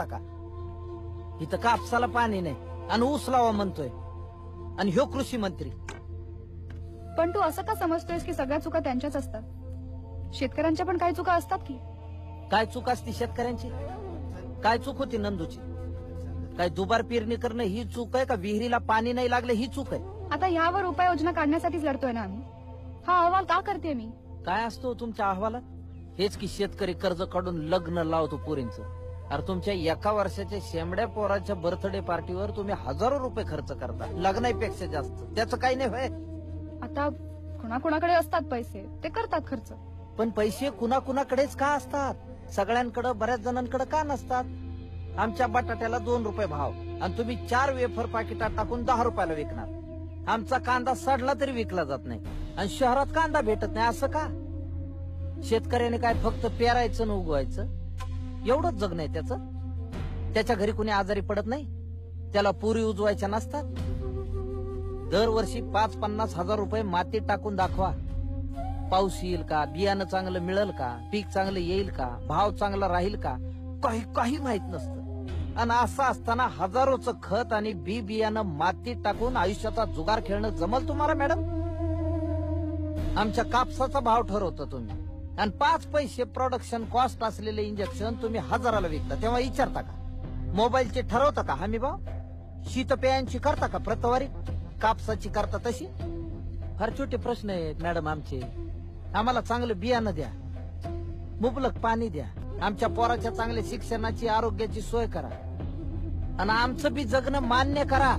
का? इथं कापसाला पाणी नाही आणि ऊस लावा म्हणतोय, आणि ह्यो कृषी मंत्री. पण तू असं का समजतोयस की सगळ्या चुका त्यांच्याच असतात? शेतकऱ्यांच्या पण काही चुका असतात की. काय चूक असती शेतकऱ्यांची? काय चूक होती नंदूची? काय दुबार पेरणी करणं ही चूक आहे का? विहिरीला पाणी नाही लागलं ही चूक आहे? आता ह्यावर उपाययोजना काढण्यासाठीच लढतोय ना आम्ही. हा अहवाल का करते मी? काय असतो तुमच्या अहवालात? हेच की शेतकरी कर्ज काढून लग्न लावतो पोरींचं. अरे तुमच्या एका वर्षाच्या शेंबड्या पोराच्या बर्थडे पार्टीवर तुम्ही हजारो रुपये खर्च करता, लग्नापेक्षा जास्त. त्याचं काही नाही होय. आता कुणाकुणाकडे असतात पैसे, ते करतात खर्च. पण पैसे कुणाकुणाकडेच का असतात? सगळ्यांकडे, बऱ्याच जणांकडे का नसतात? आमच्या बटाट्याला 2 रुपये भाव आणि तुम्ही 4 वेफर पाकिटात टाकून 10 रुपयाला विकणार. आमचा कांदा सडला तरी विकला जात नाही आणि शहरात कांदा भेटत नाही, असं का? शेतकऱ्याने काय फक्त पेरायचं न उगवायचं एवढंच जग नाही त्याचं? त्याच्या घरी कुणी आजारी पडत नाही? त्याला पुरी उजवायच्या नसतात? दरवर्षी 5-50 हजार रुपये मातीत टाकून दाखवा. पाऊस येईल का? बियाणं चांगलं मिळेल का? पीक चांगलं येईल का? भाव चांगला राहील का? काही माहित नसतं. आणि असं असताना हजारोचं खत आणि बी बियाणं मातीत टाकून आयुष्याचा जुगार खेळणं जमल तुम्हाला मॅडम? आमच्या कापसाचा भाव ठरवता तुम्ही आणि 5 पैसे प्रोडक्शन कॉस्ट असलेले इंजेक्शन तुम्ही 1000ला विकता. तेव्हा विचारता का? मोबाईलचे ठरवता का हमी भाव? शीतपेयांची करता का प्रतवारी? कापसाची करता तशी? फार छोटे प्रश्न आहेत मॅडम आमचे. आम्हाला चांगलं बियाणं द्या, मुबलक पाणी द्या, आमच्या पोराच्या चांगल्या शिक्षणाची, आरोग्याची सोय करा आणि आमचं बी जगणं मान्य करा.